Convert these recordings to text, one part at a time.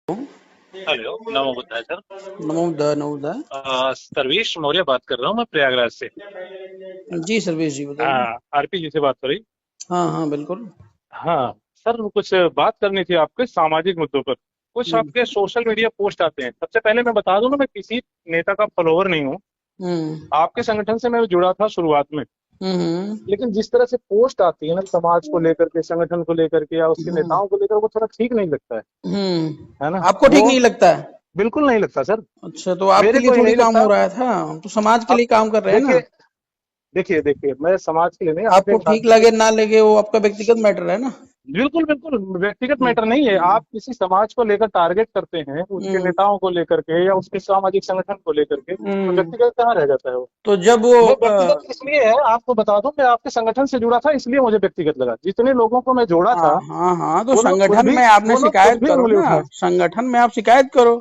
Hello, नमो बुद्धाय sir. नमो बुद्धाय नमो बुद्धाय। सर्वेश मौर्य बात कर रहा हूँ मैं प्रयागराज से। जी सर्वेश जी बताइए। आरपी जी से बात हो रही। हाँ हाँ बिल्कुल। हाँ सर, कुछ बात करनी थी आपके सामाजिक मुद्दों पर। कुछ हम्म आपके सोशल मीडिया पोस्ट आते हैं। सबसे पहले मैं बता दूं ना, मैं किसी नेता का फॉलोअर नहीं हूँ। हम्म आपके संगठन से मैं जुड़ा था शुरुआत में। हम्म लेकिन जिस तरह से पोस्ट आती है ना, समाज को लेकर के, संगठन को लेकर के या उसके हम्म नेताओं को लेकर, वो थोड़ा ठीक नहीं लगता है ना। आपको ठीक वो नहीं लगता है? बिल्कुल नहीं लगता सर। अच्छा तो आपके मेरे लिए को ही थोड़ी नहीं काम हो लगता। रहा था, हम तो समाज के अब लिए काम कर रहे हैं ना। देखिए, देखिए देखिए मैं समाज के लिए नहीं, अपने आपको ठीक राज्य लगे के। ना लगे वो आपका व्यक्तिगत मैटर है ना। बिल्कुल बिल्कुल व्यक्तिगत हम्म मैटर नहीं है। हम्म आप किसी समाज को लेकर टारगेट करते हैं, उसके हम्म नेताओं को लेकर के या उसके सामाजिक संगठन को लेकर के, तो हम्म। व्यक्तिगत कहाँ रह जाता है वो। तो जब वो वो व्यक्तिगत इसलिए है, आपको बता दूं, मैं आपके संगठन से जुड़ा था इसलिए मुझे व्यक्तिगत लगा। जितने लोगों को मैं जोड़ा था, हाँ हाँ हाँ, तो वो लोग खुद संगठन भी में आपने वो लोग खुद शिकायत भी करो उंगली ना, उठाए। संगठन में आप शिकायत करो।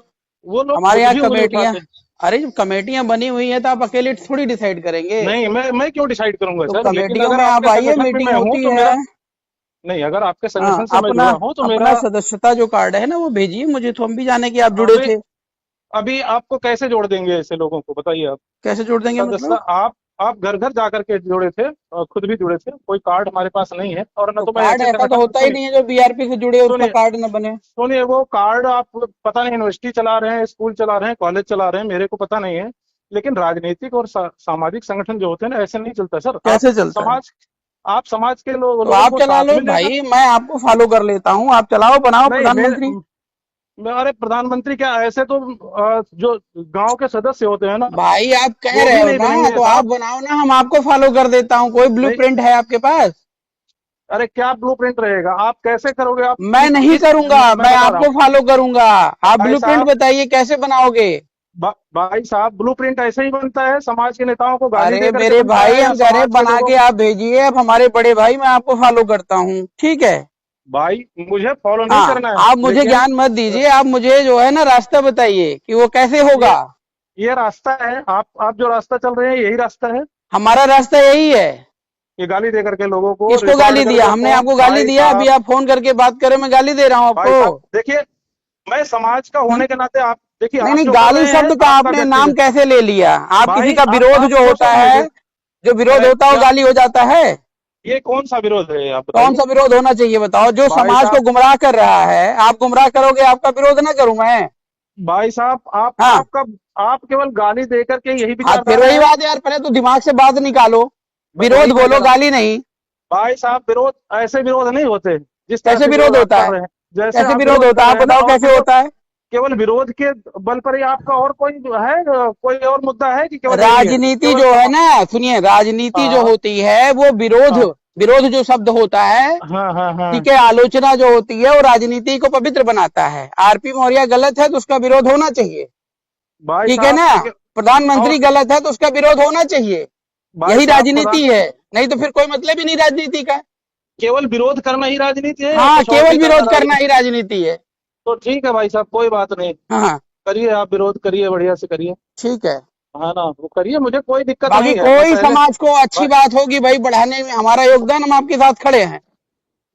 वो लोग हमारे खुद यहाँ भी उंगली कमेटियां, उठाते हैं। अरे जब कमेटियां बनी हुई है तो आप अकेले थोड़ी डिसाइड करेंगे। नहीं, मैं क्यों डिसाइड करूंगा तो सर। लेकिन कमेटियों अगर में आप आपके आइए, संगठन में मीटिंग मैं हूं होती तो है। मेरा, नहीं, अगर आपके हाँ, संगठन से मैं अपना जुड़ा हूं तो अपना मेरा। सदस्यता जो कार्ड है ना वो भेजिए मुझे, तो हम भी जाने कि आप जुड़े अभी थे। अभी आपको कैसे जोड़ देंगे ऐसे लोगों को, बताइए आप। कैसे जोड़ देंगे सदस्य मतलब? आप घर घर जाकर के जुड़े थे और खुद भी जुड़े थे। कोई कार्ड हमारे पास नहीं है, और न तो तो मैं कार्ड ऐसे ऐसा तो संगठन में। होता ही सुनिए, नहीं है जो बीआरपी से जुड़े उसका सुनिए, कार्ड न बने। सुनिए, वो कार्ड आप पता नहीं यूनिवर्सिटी चला रहे हैं, स्कूल चला रहे हैं, कॉलेज चला रहे हैं, मेरे को पता नहीं है। लेकिन राजनीतिक और सामाजिक संगठन जो होते हैं ना, ऐसे नहीं चलता सर। कैसे चलता है? समाज आप समाज के तो लोगों आप को चला साथ लो में लेकर। भाई, मैं आपको फॉलो कर लेता हूँ, आप चलाओ, बनाओ नहीं, प्रधानमंत्री। अरे प्रधानमंत्री क्या, ऐसे तो जो गांव के सदस्य होते हैं ना, भाई आप कह वो रहे भी हो नहीं ना, बनेंगे तो आप साहब। बनाओ ना, हम आपको फॉलो कर देता हूँ। कोई नहीं, ब्लूप्रिंट है आपके पास? अरे क्या ब्लूप्रिंट रहेगा, आप कैसे करोगे आप मैं नहीं करूंगा, मैं मैं बता रहा आपको हूँ। फॉलो करूंगा। आप भाई ब्लूप्रिंट साहब, बताइए कैसे बनाओगे। भाई साहब, ब्लूप्रिंट ऐसे ही बनता है, समाज के नेताओं को गाली अरे दे करके मेरे बनता भाई, है, या हम कह रहे हैं समाज के बना लोगों के को। आप भेजिए, आप हमारे बड़े भाई, मैं आपको फॉलो करता हूँ, ठीक है। भाई मुझे फॉलो नहीं हाँ, करना है, आप मुझे लेकिन ज्ञान मत दीजिए, आप मुझे जो है ना रास्ता बताइए कि वो कैसे ये होगा। ये रास्ता है। आप जो रास्ता चल रहे हैं, यही रास्ता है। हमारा रास्ता यही है। ये गाली दे करके लोगों को किसको रिकॉर्ड गाली दिया? करके हमने फोन। आपको गाली भाई दिया? अभी साहब, आप फोन करके बात करें, मैं गाली दे रहा हूँ भाई आपको? साहब देखिए, मैं समाज का हम्म? होने के नाते, आप देखिए, नहीं आप नहीं, जो कर गाली रहे हैं शब्द का आपका आपने नाम व्यक्तिगत। कैसे ले लिया? आप किसी भाई का विरोध आप जो होता सोशल है, मीडिया। जो विरोध अरे होता है वो क्या, गाली हो जाता है? ये कौन सा विरोध है, आप कौन बताइए। सा विरोध होना चाहिए बताओ? जो भाई समाज को साहब, गुमराह कर रहा है, आप गुमराह करोगे, आपका विरोध ना करूं मैं? भाई साहब, हाँ आप केवल गाली दे करके यही हाँ, फिर विचारधारा वही है। बात है यार, पहले तो दिमाग से बात निकालो। विरोध वही मैं कह बोलो, रहा हूँ। गाली नहीं। भाई साहब, विरोध ऐसे विरोध नहीं होते जिस तरह कैसे से विरोध विरोध आप होता कर है? रहे हैं। जैसे कैसे आप विरोध विरोध होता कर है आप रहे हैं ना, बताओ और कैसे होता है? केवल विरोध के बल पर ही आपका और कोई है, कोई और मुद्दा है कि केवल यही है राजनीति केवल जो है ना, सुनिए, राजनीति जो हाँ होती है वो विरोध, हाँ विरोध जो शब्द होता है, हाँ हाँ हाँ। ठीक है, आलोचना जो होती है वो राजनीति को पवित्र बनाता है। आरपी मौर्य गलत है तो उसका विरोध होना चाहिए, भाई ठीक है साहब ना। प्रधानमंत्री और गलत है तो उसका विरोध होना चाहिए। भाई यही साहब, राजनीति है, नहीं तो फिर कोई मतलब ही नहीं राजनीति का। केवल विरोध करना ही राजनीति है या हाँ, कुछ और भी केवल करना विरोध करना ही राजनीति। राजनीति है। तो ठीक है भाई साहब, कोई बात नहीं। हाँ हाँ, करिए, आप विरोध करिए, बढ़िया से करिए। ठीक है। है ना, वो करिए, मुझे कोई दिक्कत बाकी नहीं है। मैं कोई पहले समाज को अच्छी भाई, बात होगी भाई बढ़ाने में, हमारा योगदान, हम आपके साथ खड़े हैं।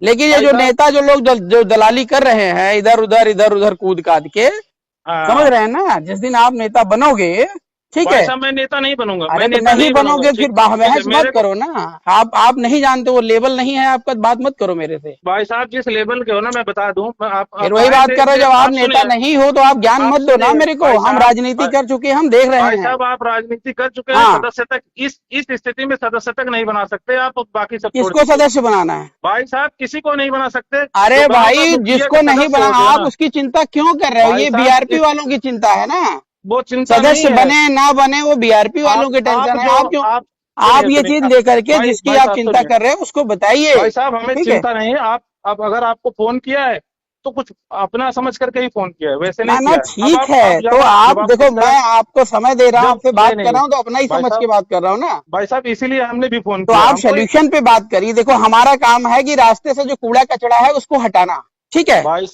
लेकिन ये भाई जो साहब, नेता, जो लोग जो दलाली कर रहे हैं इधर उधर कूद काद के, समझ हाँ। रहे हैं ना, जिस दिन आप नेता बनोगे, ठीक भाई है। साहब, मैं नेता नहीं बनूंगा, मैं अरे तो नेता नहीं नहीं बनूंगा। बनोगे फिर ठीक, ठीक है बहस मत मेरे को। करो ना। आप नहीं जानते, वो लेवल नहीं है आपका, बात मत करो मेरे से। भाई साहब, जिस लेवल के हो ना, मैं बता दूं, मैं फिर आप वही आए बात थे करो, इसलिए। जब आप आप नेता सुनिए, नहीं हो तो आप ज्ञान आप मत दो ना सुनिए मेरे को, भाई हम साहब। राजनीति कर चुके हैं, हम देख रहे भाई हैं। साहब, आप राजनीति कर चुके हैं, हाँ, सदस्य तक इस स्थिति में सदस्य तक नहीं बना सकते आप, बाकी सब छोड़ किसको दीजिए। सदस्य बनाना है? भाई साहब, किसी को नहीं बना सकते। जो अरे गांव का भाई, मुखिया जिसको के नहीं सदस्य बना, होते हैं आप ना, उसकी चिंता क्यों कर रहे हो? भाई ये साहब, बीआरपी वालों की चिंता है ना। वो चिंता नहीं सदस्य है। बने ना बने वो बीआरपी वालों की आप टेंशन है, जो आप क्यों? आप आप सुनिए, ये सुनिए, चीज लेकर के भाई जिसकी भाई आप साहब चिंता सुनिए। कर रहे हैं उसको बताइए, भाई साहब, हमें ठीक है। चिंता नहीं है। आप अब अगर आपको फोन किया है तो कुछ अपना समझ करके ही फोन किया है, वैसे ना नहीं ना, किया है। ठीक अब है, तो आप जब आप देखो, इस तरह, मैं आपको समय दे रहा हूँ, जब आपसे नहीं बात कर नहीं, रहा हूँ तो अपना ही भाई समझ के साहब, बात कर रहा हूँ ना। भाई साहब, इसीलिए हमने भी फोन तो किया आप हमको। सोल्यूशन पे बात करिए। देखो, हमारा काम है कि रास्ते से जो कूड़ा कचरा है उसको हटाना, ठीक है। भाई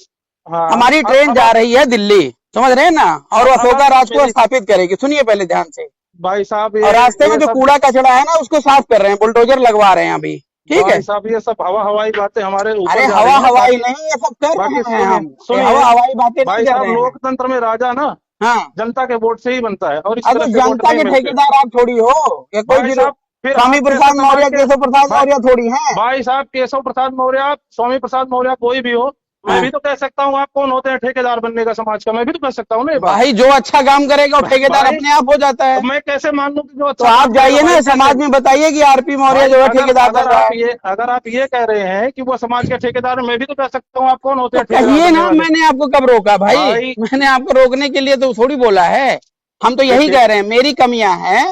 हाँ, हमारी ट्रेन अब जा आप, रही है दिल्ली, समझ रहे हैं ना, और वो अब अशोका आप राज को मेरी, स्थापित करेगी। सुनिए पहले ध्यान से। भाई साहब, और रास्ते में ये जो सब कूड़ा कचरा है ना उसको साफ कर रहे हैं, बुलडोजर लगवा रहे हैं अभी। ठीक है। भाई साहब ये सब हवा हवाई बातें हमारे ऊपर अरे जा हवा रही हैं। हवाई नहीं, ये सब कर बाकी रहे हैं हम, सुनिए हवा हवाई बातें नहीं भाई कर साहब, रहे हैं। लोकतंत्र में राजा ना हाँ, जनता के वोट से ही बनता है, और इस अब तरह तो से वोट जनता नहीं के मिलते। ठेकेदार आप थोड़ी हो, ये कोई भाई साहब फिर स्वामी आप कैसे प्रसाद समझ मौर्य, के केशव प्रसाद भाई, मौर्य थोड़ी हैं। भाई साहब केशव प्रसाद मौर्य, आप स्वामी प्रसाद मौर्य, कोई भी हो, मैं हाँ। भी तो कह सकता हूँ आप कौन होते हैं ठेकेदार बनने का समाज का, मैं भी तो कह सकता हूँ ना ये बात। भाई जो अच्छा काम करेगा वो ठेकेदार भाई अपने आप हो जाता है। अब मैं कैसे मान लूं कि जो तो अच्छा आप काम करेगा, जाइए ना भाई समाज कैसे? में बताइए कि आरपी मौर्य भाई जो है अगर ठेकेदार बन अगर रहा आप है। ये अगर आप ये कह रहे हैं कि वो समाज के ठेकेदार हैं, मैं भी तो कह सकता हूँ आप कौन होते तो हैं ठेकेदार कहिए बनने ना, वाले। मैंने आपको कब रोका भाई? भाई मैंने आपको रोकने के लिए तो थोड़ी बोला है। हम तो यही देखिए कह रहे हैं मेरी कमियां हैं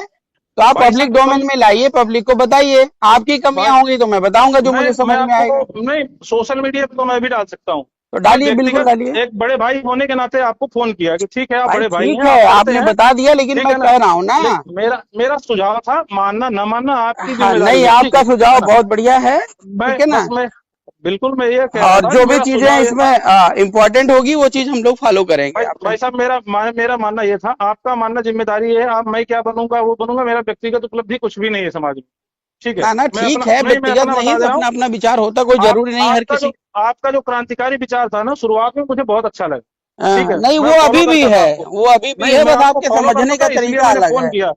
तो आप भाई पब्लिक साहब, डोमेन में लाइए, पब्लिक को बताइए। आपकी भाई कमियां होंगी तो मैं बताऊंगा जो मुझे मैं समझ में आएगा। आपको नहीं, सोशल मीडिया पे तो मैं भी डाल सकता हूँ। तो मैं डालिए, बिल्कुल व्यक्तिगत डालिए। एक बड़े भाई होने के नाते आपको फोन किया कि ठीक है आप भाई बड़े भाई ठीक हैं, है, आप करते आपने हैं, बता दिया, लेकिन ठीक मैं है ना। कह रहा हूँ ना। लेकिन मेरा मेरा सुझाव था, मानना ना मानना आपकी हाँ जिम्मेदारी नहीं, है, ठीक आपका है सुझाव ना। बहुत बढ़िया है, मैं ठीक है ना। बस मैं बिल्कुल मैं ये कह रहा और था जो कि भी मेरा चीजें सुझाव ये था। इसमें इम्पोर्टेंट होगी वो चीज हम लोग फॉलो करेंगे। भाई आप भाई साहब, मेरा मानना ये था, आपका मानना जिम्मेदारी है, आप मैं क्या बनूंगा वो बनूंगा, मेरा व्यक्तिगत उपलब्धि कुछ भी नहीं है समाज में, ठीक है। ना ना, मैं ठीक अपना है, नहीं, मैं व्यक्तिगत अपना नहीं, बता दे रहा हूँ। अपना अपना विचार होता, कोई आप जरूरी नहीं हर किसी। आपका जो क्रांतिकारी विचार था ना शुरुआत में, मुझे बहुत अच्छा लगा, ठीक है, नहीं, मैं वो फॉलो अभी भी करता था है, आपको। वो अभी भी नहीं, है, मैं बस आपको आपके फॉलो करता समझने का था, इसलिए तरीका मैंने अलग फोन है। किया।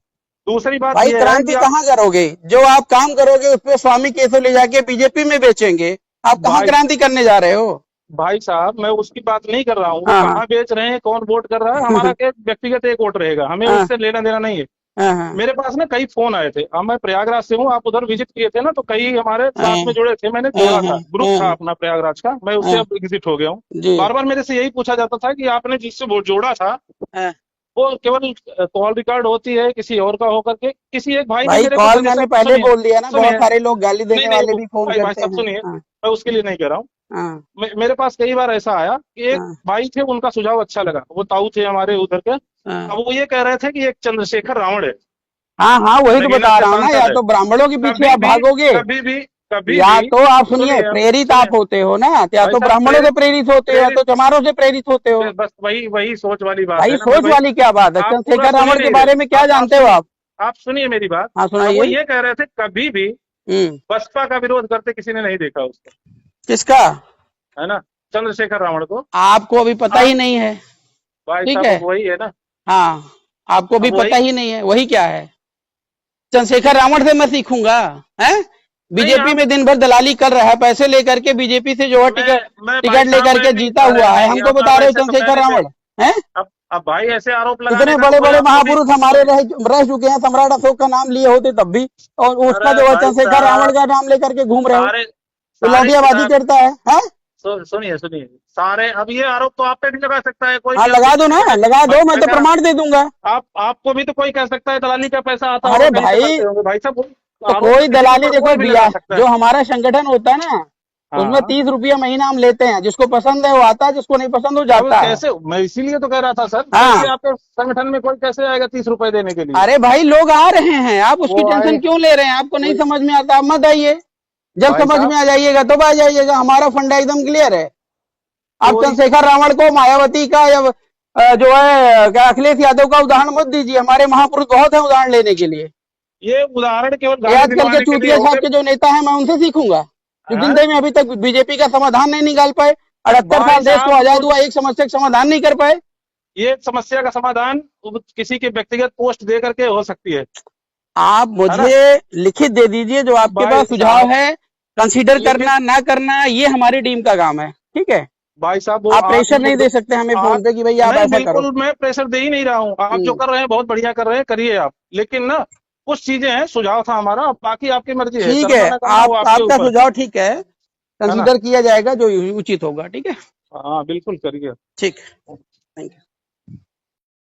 दूसरी बात भाई यह है क्रांति कि आप कहाँ करोगे? जो आप काम करोगे उस पे स्वामी केशव ले जाके बीजेपी में बेचेंगे। आप कहाँ भाई क्रांति करने जा रहे हो? भाई साहब, मैं उसकी बात नहीं कर रहा हूँ, वो हाँ हाँ कहाँ बेच रहे हैं, कौन वोट कर रहा है, हमारा क्या व्यक्तिगत एक वोट रहेगा, हमें हाँ उससे लेना देना नहीं है। हाँ हाँ मेरे पास ना कई फोन आए थे, अब मैं प्रयागराज से हूँ, आप उधर विजिट किए थे ना, तो कई हमारे हाँ साथ में जुड़े थे, मैंने हाँ जोड़ा था, ग्रुप था हाँ अपना प्रयागराज का, मैं उससे हाँ, अब एग्जिट हो गया हूँ। जी बार बार मेरे से यही पूछा जाता था कि आपने जिससे वोट जोड़ा था हाँ। वो केवल कॉल रिकॉर्ड होती है किसी और का होकर के, किसी एक भाई ने भाई मेरे को कॉल मैंने सजेशन, पहले सुनिए बोल दिया ना, बहुत सुनिए, सारे लोग गाली नहीं देने नहीं वाले भी फोन भाई करते साहब हैं। सुनिए, हाँ मैं उसके लिए नहीं कह रहा हूँ। हाँ मेरे पास कई बार ऐसा आया कि एक हाँ भाई थे, उनका सुझाव अच्छा लगा, वो ताऊ थे हमारे उधर के। हाँ अब वो ये कह रहे थे कि एक चंद्रशेखर रावण है, हाँ हाँ, वही तो नगीना बता से रहा हूँ ना, या सांसद है, तो ब्राह्मणों के पीछे कभी आप भी भागोगे, कभी भी कभी या भी तो आप सुनिए सुनिए प्रेरित सुनिए आप होते हो ना, या भाई तो साहब, ब्राह्मणों से प्रेरित प्रेरित होते हो या प्रेरित तो चमारों से प्रेरित होते हो। बस वही वही सोच वाली बात भाई है ना, मैं सोच भाई, वाली क्या बात है? आप पूरा चंद्रशेखर सुन ही रावण के नहीं रहे, बारे में क्या आप जानते हो आप? आप सुनिए मेरी बात। हाँ अब वो सुनाइए। ये कह रहे थे कभी भी हम्म। बसपा का विरोध करते किसी ने नहीं देखा उसको, किसका? है ना, चंद्रशेखर रावण को। आपको अभी पता ही आप नहीं है, भाई ठीक साहब है। अब वही है ना, हाँ, आपको भी अब पता वही, ही नहीं है, वही क्या है? चंद्रशेखर रावण से मैं सीखूंगा? है नहीं बीजेपी आप, में दिन भर दलाली कर रहा है, पैसे लेकर के बीजेपी से जो है टिकट मैं भाई टिकट साहब लेकर मैं के भी, जीता अरे हुआ है, नहीं, हमको अब बता रहे हो ऐसे तो चंद्रशेखर कहने से, रावण है? अब भाई ऐसे आरोप लगाने इतने का तो बड़े कोई बड़े आपको भी महापुरुष हमारे रह चुके हैं, सम्राट अशोक का नाम लिए होते तब भी, और उसका अरे जो है भाई चंद्रशेखर रावण साहब, का नाम लेकर के घूम रहे हो, सारे तो सारे लौंडियाबाजी किताब, करता है, हैं? सुनिए सुनिए, सारे, अब ये आरोप तो आप पे भी लगा सकता है कोई हाँ भी, अब लगा दो ना, लगा भाई दो, मैं मैं तो कह प्रमाण दे दूंगा। रहा, आप आपको भी तो कोई कह सकता है दलाली का पैसा आता होगा अरे कहीं से भाई, करते होंगे भाई साहब, तो आरोप तो कोई किसी के दलाली ऊपर देखो, कोई भी बिया लगा सकता है। जो हमारा संगठन होता है ना, उसमें हाँ 30 रुपया महीना हम लेते हैं, जिसको पसंद है वो आता है, जिसको नहीं पसंद वो अब जाता है। कैसे, मैं इसीलिए तो कह रहा था सर, कैसे हाँ, आपके संगठन में कोई कैसे आएगा 30 रुपए देने के लिए? अरे भाई लोग आ रहे हैं, आप उसकी वो आए, टेंशन क्यों ले रहे हैं? आपको नहीं कोई, समझ में आता, आप मत आइए, जब भाई समझ साहब में आ जाइएगा तब आ जाइएगा, हमारा फंडा एकदम क्लियर है। आप कोई, चंद्रशेखर रावण को, मायावती का, या जो है क्या अखिलेश यादव का उदाहरण मत दीजिए, हमारे महापुरुष बहुत है उदाहरण लेने के लिए। ये उदाहरण केवल ये गाली आजकल के दिलवाने के लिए चूतिया छाप होंगे। के जो नेता है, मैं उनसे सीखूंगा, जो हाँ? जिंदगी में अभी तक बीजेपी का समाधान नहीं निकाल पाए, 78 भाई साल देश को साहब आजाद हुआ, एक समस्या का समाधान नहीं कर पाए। ये समस्या का समाधान किसी के व्यक्तिगत पोस्ट दे करके हो सकती है आप है ना। मुझे लिखित दे दीजिए जो आपके भाई पास सुझाव साहब है, कंसीडर लिखित, करना ना करना ये हमारी टीम का काम है, ठीक है। भाई साहब वो आप आप प्रेशर मुझे नहीं दे सकते हमें आप फोन पे कि भाई आप नहीं, ऐसा करो। बिल्कुल मैं प्रेशर दे ही नहीं रहा हूँ, आप जो हम्म, कर रहे हैं बहुत बढ़िया कर रहे हैं, करिए आप, लेकिन ना कुछ चीजें हैं, सुझाव था हमारा, अब बाकी आपकी मर्जी है, ठीक करना है, ना करना वो आप आपके आपका ऊपर सुझाव ठीक है, है ना। कंसीडर किया जाएगा जो उचित होगा, ठीक है। हाँ बिल्कुल करिए। ठीक, थैंक यू।